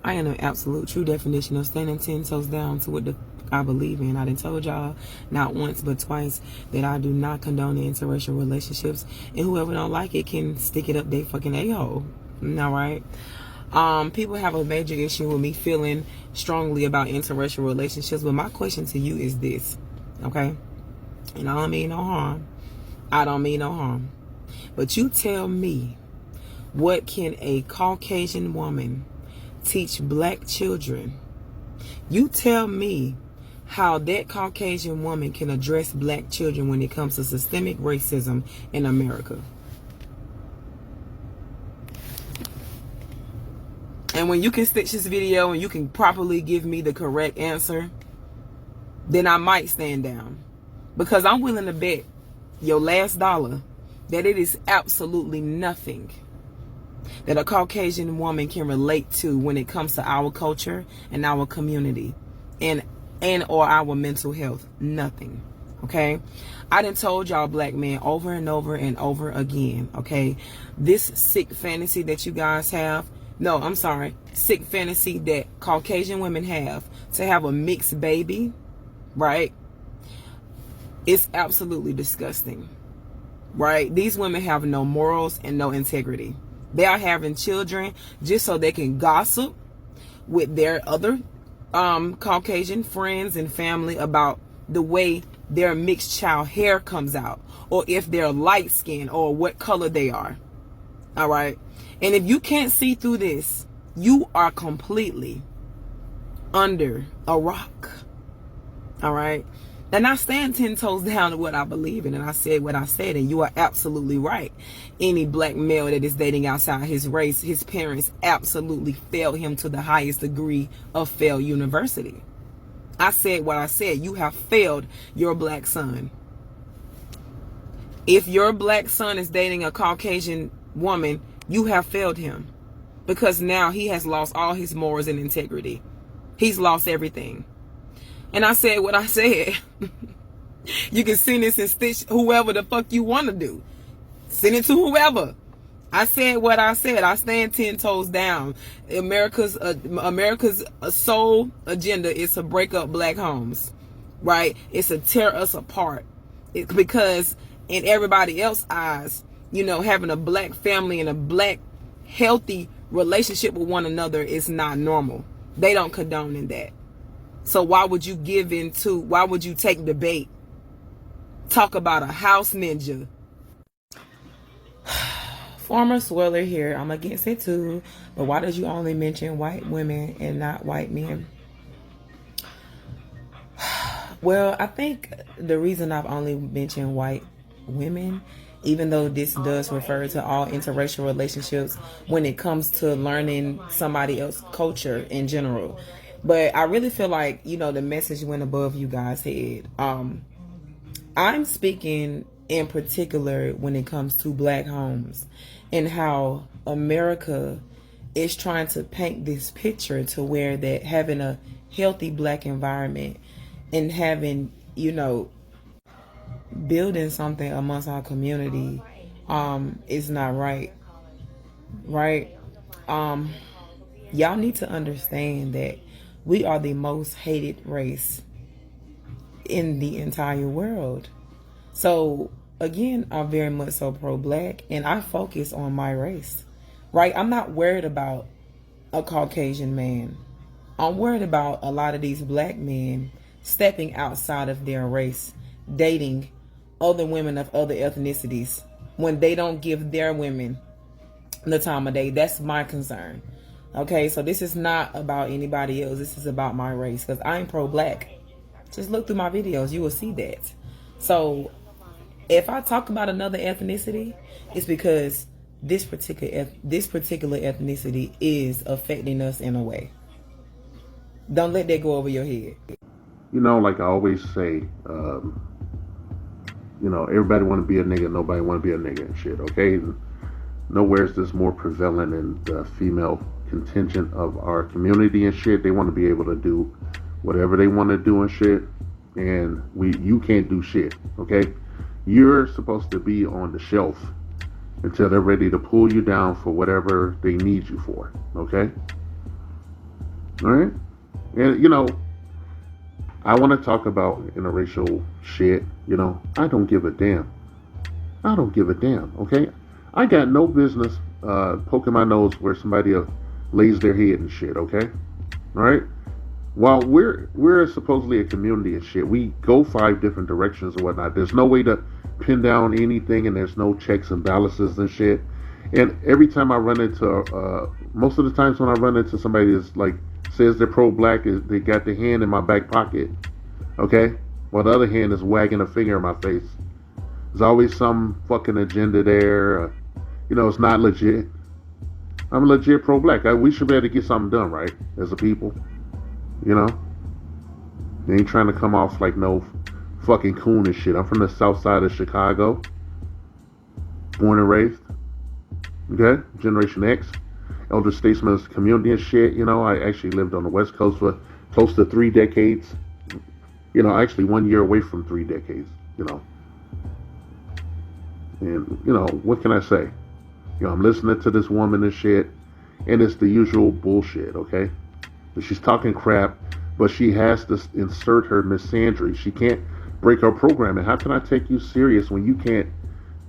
I am an absolute true definition of standing 10 toes down to what I believe in. I done told y'all not once but twice that I do not condone the interracial relationships, and whoever don't like it can stick it up their fucking a-hole. All right. People have a major issue with me feeling strongly about interracial relationships, but my question to you is this, okay? And I don't mean no harm. I don't mean no harm. But you tell me, what can a Caucasian woman teach black children? You tell me how that Caucasian woman can address black children when it comes to systemic racism in America. And when you can stitch this video and you can properly give me the correct answer, then I might stand down. Because I'm willing to bet your last dollar that it is absolutely nothing that a Caucasian woman can relate to when it comes to our culture and our community and or our mental health. Nothing. Okay? I done told y'all black men over and over and over again, okay? This sick fantasy that you guys have, no, I'm sorry, sick fantasy that Caucasian women have to have a mixed baby, right? It's absolutely disgusting, right? These women have no morals and no integrity. They are having children just so they can gossip with their other Caucasian friends and family about the way their mixed child hair comes out, or if they're light skinned, or what color they are. All right. And if you can't see through this, you are completely under a rock. All right. And I stand 10 toes down to what I believe in, and I said what I said, and you are absolutely right. Any black male that is dating outside his race, his parents absolutely failed him to the highest degree of failed university. I said what I said. You have failed your black son. If your black son is dating a Caucasian woman, you have failed him, because now he has lost all his morals and integrity. He's lost everything. And I said what I said. You can send this and stitch whoever the fuck you want to do. Send it to whoever. I said what I said. I stand 10 toes down. America's sole agenda is to break up black homes, right? It's to tear us apart. Because in everybody else's eyes, you know, having a black family and a black healthy relationship with one another is not normal. They don't condone in that. So why would you why would you take the bait? Talk about a house ninja. Former Sweller here. I'm against it too. But why did you only mention white women and not white men? Well, I think the reason I've only mentioned white women, even though this does refer to all interracial relationships when it comes to learning somebody else's culture in general. But I really feel like, you know, the message went above you guys' head. I'm speaking in particular when it comes to black homes and how America is trying to paint this picture to where that having a healthy black environment and having, you know, building something amongst our community is not right. Right? Y'all need to understand that we are the most hated race in the entire world. So again, I'm very much so pro-black, and I focus on my race, right? I'm not worried about a Caucasian man. I'm worried about a lot of these black men stepping outside of their race, dating other women of other ethnicities when they don't give their women the time of day. That's my concern. Okay, so this is not about anybody else. This is about my race, because I'm pro-black. Just look through my videos. You will see that. So if I talk about another ethnicity, it's because this particular ethnicity is affecting us in a way. Don't let that go over your head. You know, like I always say, you know, everybody want to be a nigga, nobody want to be a nigga and shit, okay? Nowhere is this more prevalent in the female contingent of our community and shit. They want to be able to do whatever they want to do and shit, and you can't do shit, okay? You're supposed to be on the shelf until they're ready to pull you down for whatever they need you for, okay? All right, and you know, I want to talk about interracial shit. You know, I don't give a damn. I don't give a damn. Okay, I got no business poking my nose where somebody lays their head and shit. Okay, all right. While we're supposedly a community and shit, we go five different directions and whatnot. There's no way to pin down anything, and there's no checks and balances and shit. And every time I run into, most of the times when I run into somebody that's like says they're pro-black, is they got their hand in my back pocket, okay, while the other hand is wagging a finger in my face. There's always some fucking agenda there. You know, it's not legit. I'm legit pro-black. We should be able to get something done, right, as a people. You know, they ain't trying to come off like no fucking coon and shit. I'm from the south side of Chicago, born and raised. Okay, Generation X, elder statesman's community and shit. You know, I actually lived on the West Coast for close to 3 decades. You know, actually 1 year away from 3 decades. You know, and you know, what can I say? You know, I'm listening to this woman and shit, and it's the usual bullshit. Okay. She's talking crap, but she has to insert her misandry. She can't break her programming. How can I take you serious when you can't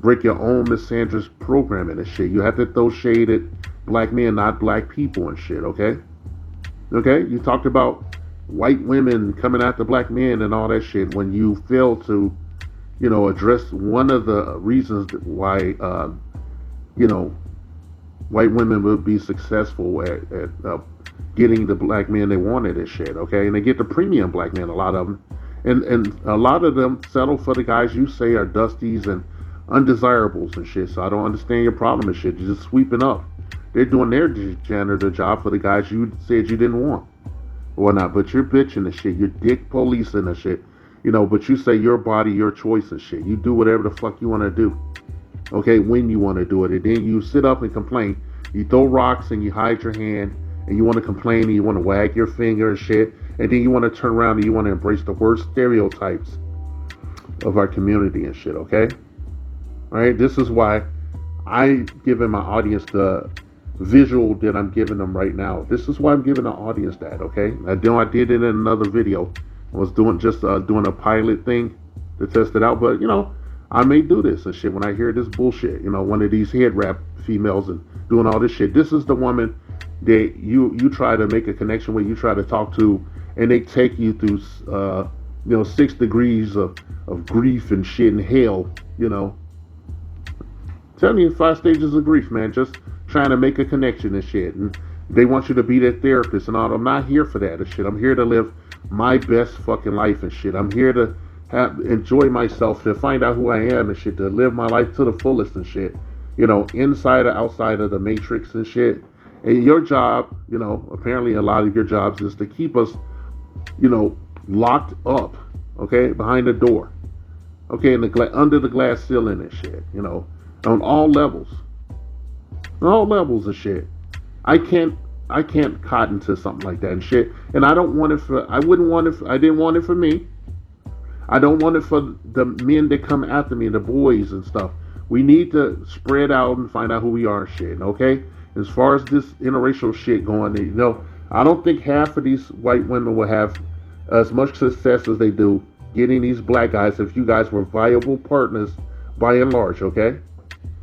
break your own misandrous programming and shit? You have to throw shade at black men, not black people and shit, okay? Okay? You talked about white women coming after black men and all that shit when you fail to, you know, address one of the reasons why, you know, white women would be successful at getting the black men they wanted and shit, okay? And they get the premium black men, a lot of them. And a lot of them settle for the guys you say are dusties and undesirables and shit. So I don't understand your problem and shit. You're just sweeping up. They're doing their janitor job for the guys you said you didn't want or whatnot. But you're bitching and shit. You're dick policing and shit. You know, but you say your body, your choice and shit. You do whatever the fuck you want to do. Okay, when you want to do it. And then you sit up and complain. You throw rocks and you hide your hand. And you want to complain and you want to wag your finger and shit. And then you want to turn around and you want to embrace the worst stereotypes of our community and shit, okay? All right, this is why I'm giving my audience the visual that I'm giving them right now. This is why I'm giving the audience that, okay? I did it in another video. I was doing a pilot thing to test it out. But, you know, I may do this and shit when I hear this bullshit. You know, one of these head wrap females and doing all this shit. This is the woman that you try to make a connection with, you try to talk to, and they take you through, you know, 6 degrees of grief and shit and hell, you know. Tell me 5 stages of grief, man, just trying to make a connection and shit. And they want you to be their therapist and all. I'm not here for that and shit. I'm here to live my best fucking life and shit. I'm here to enjoy myself, to find out who I am and shit, to live my life to the fullest and shit. You know, inside or outside of the matrix and shit. And your job, you know, apparently a lot of your jobs is to keep us, you know, locked up, okay, behind the door, okay, in the under the glass ceiling and shit, you know, on all levels of shit. I can't cotton to something like that and shit. And I don't want it for, I didn't want it for me. I don't want it for the men that come after me, the boys and stuff. We need to spread out and find out who we are, shit, okay? As far as this interracial shit going, you know, I don't think half of these white women will have as much success as they do getting these black guys if you guys were viable partners by and large, okay?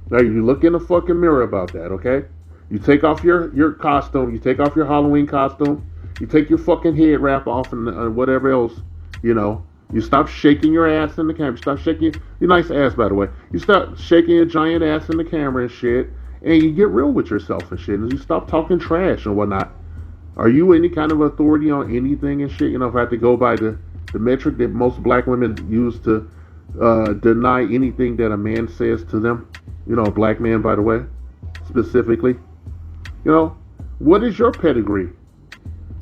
Now, you look in the fucking mirror about that, okay? You take off your costume, you take off your Halloween costume, you take your fucking head wrap off and whatever else, you know. You stop shaking your ass in the camera. Stop shaking your nice ass, by the way. You stop shaking your giant ass in the camera and shit. And you get real with yourself and shit, and you stop talking trash and whatnot. Are you any kind of authority on anything and shit? You know, if I have to go by the metric that most black women use to deny anything that a man says to them, you know, a black man, by the way, specifically, you know, what is your pedigree?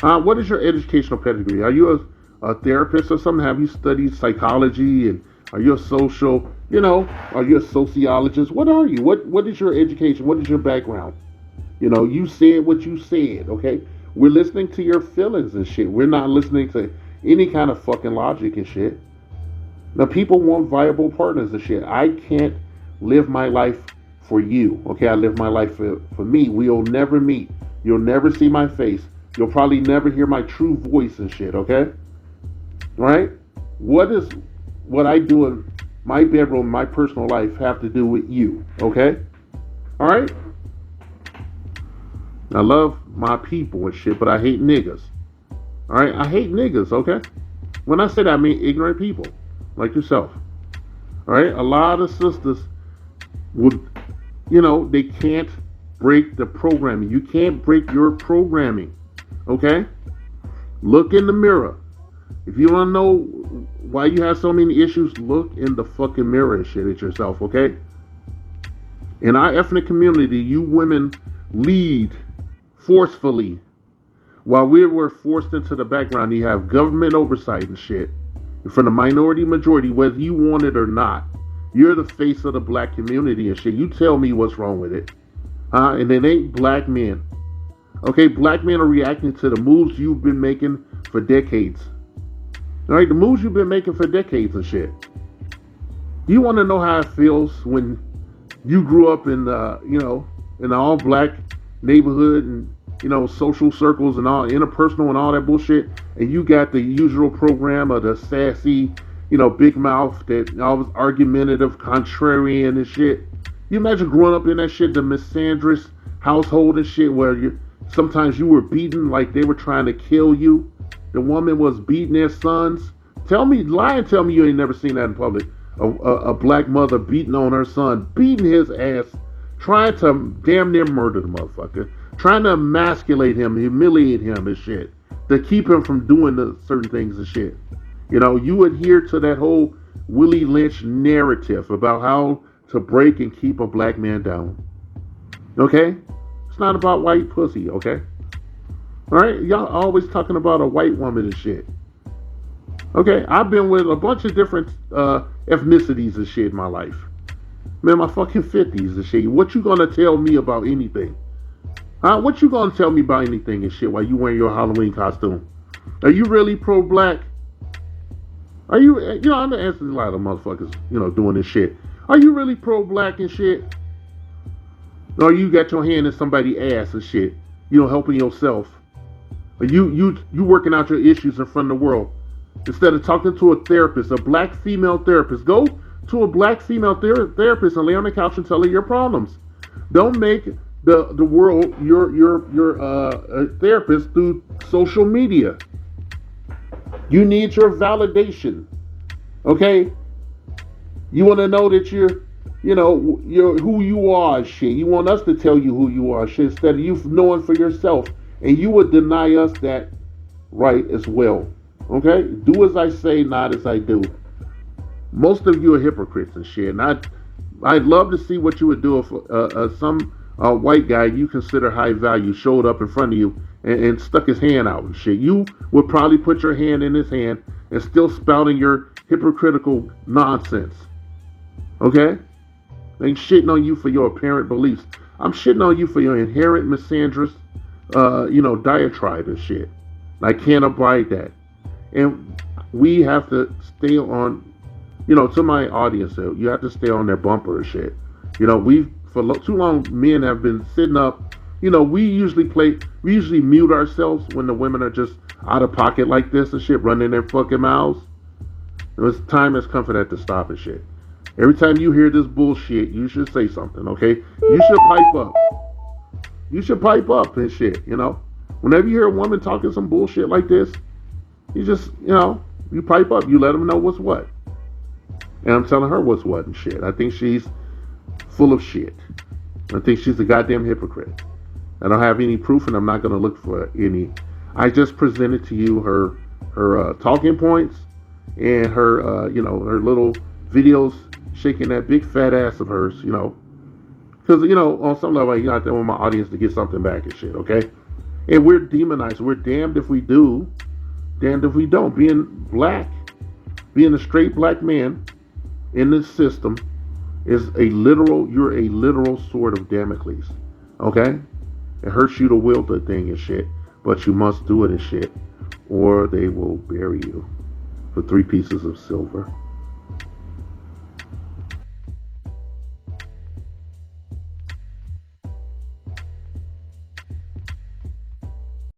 What is your educational pedigree? Are you a therapist or something? Have you studied psychology and are you a social, you know, are you a sociologist? What are you? What is your education? What is your background? You know, you said what you said, okay? We're listening to your feelings and shit. We're not listening to any kind of fucking logic and shit. Now, people want viable partners and shit. I can't live my life for you, okay? I live my life for me. We'll never meet. You'll never see my face. You'll probably never hear my true voice and shit, okay? Right? What is what I do in my bedroom, my personal life have to do with you, okay? All right? I love my people and shit, but I hate niggas. All right? I hate niggas, okay? When I say that, I mean ignorant people like yourself. All right? A lot of sisters would, they can't break the programming. You can't break your programming, okay? Look in the mirror. If you want to know why you have so many issues, look in the fucking mirror and shit at yourself, okay? In our ethnic community, you women lead forcefully while we were forced into the background. You have government oversight and shit. From the minority majority, whether you want it or not, you're the face of the black community and shit. You tell me what's wrong with it. And it ain't black men. Okay, black men are reacting to the moves you've been making for decades. All right, the moves you've been making for decades and shit. You want to know how it feels when you grew up in, in an all-black neighborhood and, social circles and all, interpersonal and all that bullshit, and you got the usual program of the sassy, big mouth that always argumentative, contrarian and shit. You imagine growing up in that shit, the misandrous household and shit, where sometimes you were beaten like they were trying to kill you. The woman was beating their sons. Lie and tell me you ain't never seen that in public. A black mother beating on her son, beating his ass, trying to damn near murder the motherfucker, trying to emasculate him, humiliate him and shit, to keep him from doing the certain things and shit. You adhere to that whole Willie Lynch narrative about how to break and keep a black man down. Okay? It's not about white pussy, okay? Alright? Y'all always talking about a white woman and shit. Okay? I've been with a bunch of different ethnicities and shit in my life. Man, my fucking 50s and shit. What you gonna tell me about anything? Huh? What you gonna tell me about anything and shit while you wearing your Halloween costume? Are you really pro-black? Are you, I'm answering a lot of motherfuckers, doing this shit. Are you really pro-black and shit? Or you got your hand in somebody's ass and shit, helping yourself? Or you working out your issues in front of the world. Instead of talking to a therapist, a black female therapist, go to a black female therapist and lay on the couch and tell her your problems. Don't make the world your therapist through social media. You need your validation. Okay? You want to know that you're who you are, shit. You want us to tell you who you are, shit, instead of you knowing for yourself. And you would deny us that right as well. Okay? Do as I say, not as I do. Most of you are hypocrites and shit. And I'd love to see what you would do if some white guy you consider high value showed up in front of you and stuck his hand out and shit. You would probably put your hand in his hand and still spouting your hypocritical nonsense. Okay? I ain't shitting on you for your apparent beliefs. I'm shitting on you for your inherent misandrous, diatribe and shit. I can't abide that. And we have to stay on, to my audience, you have to stay on their bumper and shit. For too long, men have been sitting up. We usually mute ourselves when the women are just out of pocket like this and shit, running their fucking mouths. And time has come for that to stop and shit. Every time you hear this bullshit, you should say something, okay? You should pipe up. You should pipe up and shit, Whenever you hear a woman talking some bullshit like this, you just, you pipe up. You let them know what's what. And I'm telling her what's what and shit. I think she's full of shit. I think she's a goddamn hypocrite. I don't have any proof, and I'm not going to look for any. I just presented to you her talking points and her her little videos shaking that big fat ass of hers, because on some level I want my audience to get something back and shit, okay? And we're demonized. We're damned if we do, damned if we don't. Being black, being a straight black man in this system is you're a literal sword of Damocles, okay? It hurts you to wield the thing and shit, but you must do it and shit, or they will bury you for 3 pieces of silver.